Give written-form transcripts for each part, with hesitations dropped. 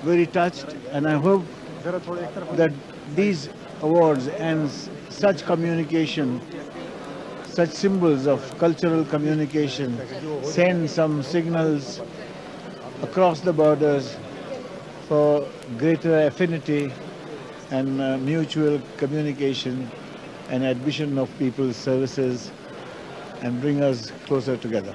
very touched, and I hope that these awards and such communication, such symbols of cultural communication send some signals across the borders for greater affinity and mutual communication and admission of people's services and bring us closer together.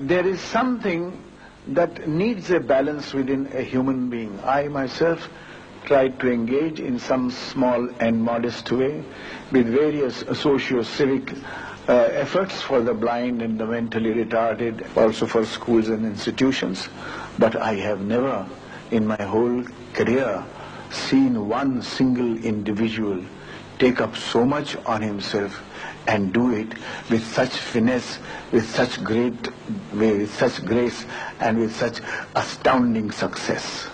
There is something that needs a balance within a human being. I myself tried to engage in some small and modest way with various socio-civic efforts for the blind and the mentally retarded, also for schools and institutions, but I have never in my whole career seen one single individual take up so much on himself and do it with such finesse, with such great way, with such grace, and with such astounding success.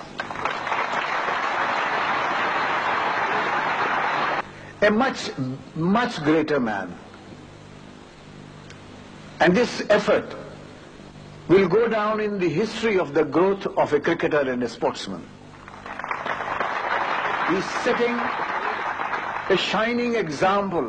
A much greater man. And this effort will go down in the history of the growth of a cricketer and a sportsman. He is setting a shining example.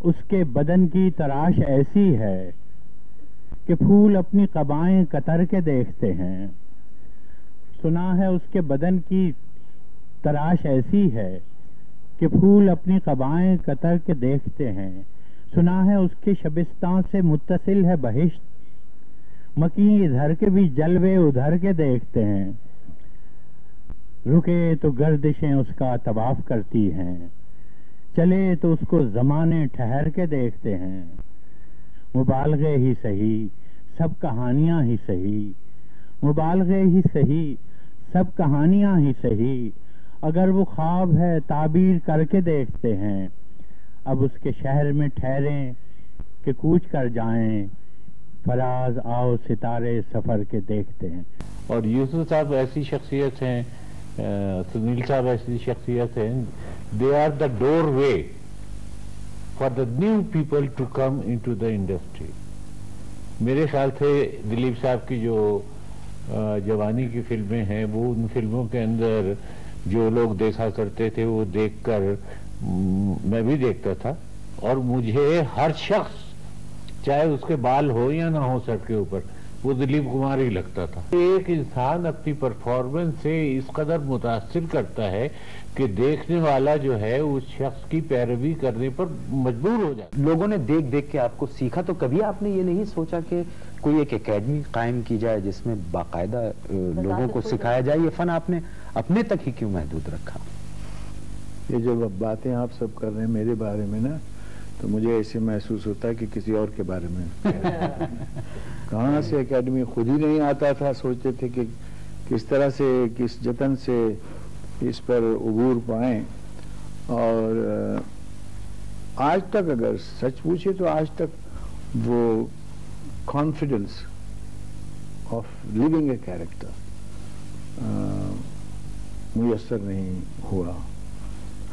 اس کے بدن کی تراش ایسی ہے کہ پھول اپنی قبائیں کتر کے دیکھتے ہیں. سنا ہے اس کے بدن کی تراش ایسی ہے کہ پھول اپنی قبائیں کتر کے دیکھتے ہیں. سنا ہے اس کے شبستان سے متصل ہے بہشت، مکی ادھر کے بھی جلوے ادھر کے دیکھتے ہیں. رکے تو گردشیں اس کا طواف کرتی ہیں، چلے تو اس کو زمانے ٹھہر کے دیکھتے ہیں. مبالغے ہی سہی سب کہانیاں ہی سہی، مبالغے ہی سہی سب کہانیاں ہی سہی، اگر وہ خواب ہے تعبیر کر کے دیکھتے ہیں. اب اس کے شہر میں ٹھہریں کہ کوچ کر جائیں، فراز آؤ ستارے سفر کے دیکھتے ہیں. اور یوسف صاحب ایسی شخصیت ہیں، سنیل صاحب ایسی شخصیت ہیں، they are the doorway for the new people to come into the industry. میرے خیال سے دلیپ صاحب کی جو جوانی کی فلمیں ہیں، وہ ان فلموں کے اندر جو لوگ دیکھا کرتے تھے وہ دیکھ کر میں بھی دیکھتا تھا، اور مجھے ہر شخص چاہے اس کے بال ہو یا نہ ہو سر کے اوپر، وہ دلیپ کمار ہی لگتا تھا. ایک انسان اپنی پرفارمنس سے اس قدر متاثر کرتا ہے کہ دیکھنے والا جو ہے اس شخص کی پیروی کرنے پر مجبور ہو جاتا ہے. لوگوں نے دیکھ دیکھ کے آپ کو سیکھا، تو کبھی آپ نے یہ نہیں سوچا کہ کوئی ایک اکیڈمی قائم کی جائے جس میں باقاعدہ لوگوں کو سکھایا جائے؟ یہ فن آپ نے اپنے تک ہی کیوں محدود رکھا؟ یہ جو باتیں آپ سب کر رہے ہیں میرے بارے میں نا، تو مجھے ایسے محسوس ہوتا ہے کہ کسی اور کے بارے میں. کہاں سے اکیڈمی، خود ہی نہیں آتا تھا. سوچتے تھے کہ کس طرح سے، کس جتن سے اس پر عبور پائیں. اور آج تک اگر سچ پوچھے تو آج تک وہ confidence of living a character میسر نہیں ہوا.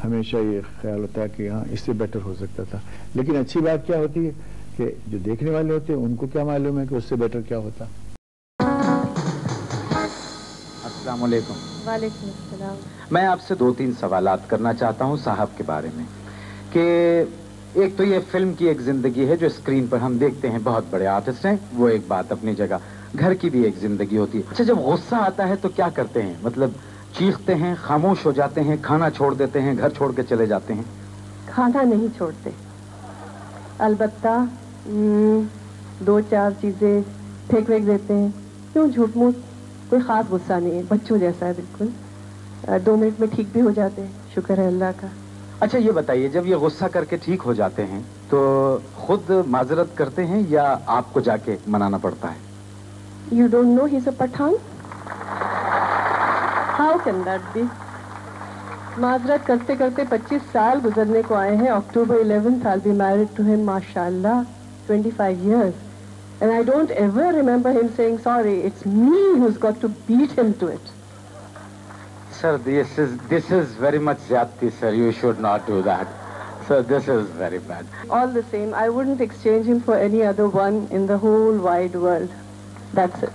ہمیشہ یہ خیال ہوتا ہے کہ ہاں اس سے بیٹر ہو سکتا تھا. لیکن اچھی بات کیا ہوتی ہے کہ جو دیکھنے والے ہوتے ہیں ان کو کیا معلوم ہے کہ اس سے بیٹر کیا ہوتا. السلام علیکم. وعلیکم السلام. میں آپ سے 2-3 سوالات کرنا چاہتا ہوں صاحب کے بارے میں. کہ ایک تو یہ فلم کی ایک زندگی ہے جو اسکرین پر ہم دیکھتے ہیں، بہت بڑے آرٹسٹ ہیں، وہ ایک بات اپنی جگہ. گھر کی بھی ایک زندگی ہوتی ہے. اچھا، جب غصہ آتا ہے تو کیا کرتے ہیں؟ مطلب چیختے ہیں، خاموش ہو جاتے ہیں، کھانا چھوڑ دیتے ہیں، گھر چھوڑ کے چلے جاتے ہیں؟ کھانا نہیں چھوڑتے، البتہ 2-4 چیزیں پھینک دیتے ہیں. کیوں جھوٹ موٹ، کوئی خاص غصہ نہیں ہے، بچوں جیسا ہے بالکل. 2 منٹ میں ٹھیک بھی ہو جاتے ہیں، شکر ہے اللہ کا. اچھا یہ بتائیے، جب یہ غصہ کر کے ٹھیک ہو جاتے ہیں تو خود معذرت کرتے ہیں یا آپ کو جا کے منانا پڑتا ہے؟ You don't know he's a Pathan? How can that be? معذرت کرتے کرتے 25 سال گزرنے کو آئے ہیں. October 11th I'll be married to him, mashallah, 25 years. And I don't ever remember him saying sorry. It's me who's got to beat him to it. Sir, this is very much zyadti, sir. You should not do that. Sir, this is very bad. All the same, I wouldn't exchange him for any other one in the whole wide world. That's it.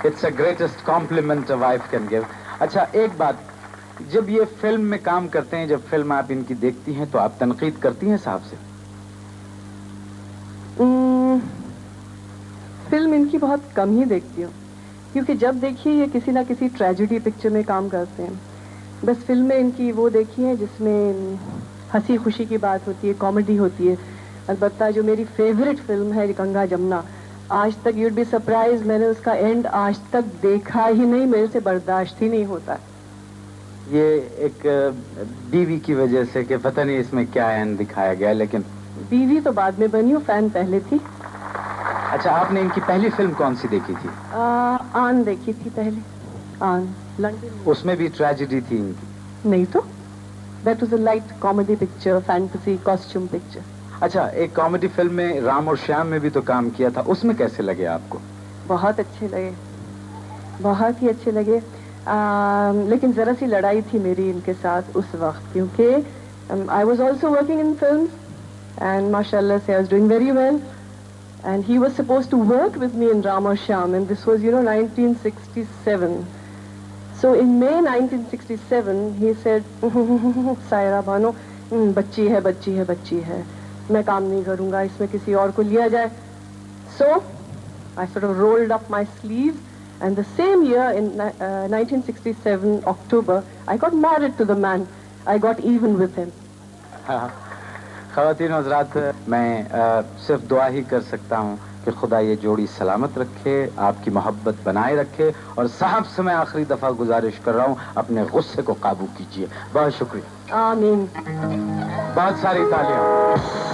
It's the greatest compliment a wife can give. اچھا ایک بات، جب یہ film میں کام کرتے ہیں، جب film آپ ان کی دیکھتی ہیں تو آپ تنقید کرتی ہیں صاحب سے؟ فلم ان کی بہت کم ہی دیکھتی ہوں، کیونکہ جب دیکھیے یہ کسی نہ کسی ٹریجڈی پکچر میں کام کرتے ہیں. بس فلم میں ان کی وہ دیکھی ہے جس میں ہنسی خوشی کی بات ہوتی ہے، کامیڈی ہوتی ہے. البتہ جو میری فیوریٹ فلم ہے گنگا جمنا، آج تک یوڈ بی سرپرائز، میں نے اس کا اینڈ آج تک دیکھا ہی نہیں، میرے سے برداشت ہی نہیں ہوتا. یہ ایک بیوی کی وجہ سے کہ پتہ نہیں اس میں کیا اینڈ دکھایا گیا، لیکن بیوی تو بعد میں بنی ہوں، فین پہلے تھی. اچھا آپ نے ان کی پہلی فلم کون سی دیکھی تھی؟ آن دیکھی تھی پہلے، آن لنڈن. اس میں بھی ٹریجڈی تھی ان کی؟ نہیں تو، that was a light comedy picture, fantasy costume picture. اچھا ایک کامیڈی فلم میں رام اور شیام میں بھی تو کام کیا تھا، اس میں کیسے لگے آپ کو؟ بہت اچھے لگے، بہت ہی اچھے لگے. لیکن ذرا سی لڑائی تھی میری ان کے ساتھ اس وقت، کیونکہ I was also working in films and ماشاء اللہ سے I was doing very well. And he was supposed to work with me in Ram aur Shyam, and this was, 1967. So in May 1967, he said, Saira Bano, bachchi hai. میں کام نہیں کروں گا, اس میں کسی اور کو لیا جائے. So I sort of rolled up my sleeves, and the same year in 1967 October I got married to the man. I got even with him. خواتین حضرات, میں صرف دعا ہی کر سکتا ہوں کہ خدا یہ جوڑی سلامت رکھے, آپ کی محبت بنائے رکھے, اور صاحب سے میں آخری دفعہ گزارش کر رہا ہوں اپنے غصے کو قابو کیجیے. بہت شکریہ. آمین. بہت ساری تالیاں.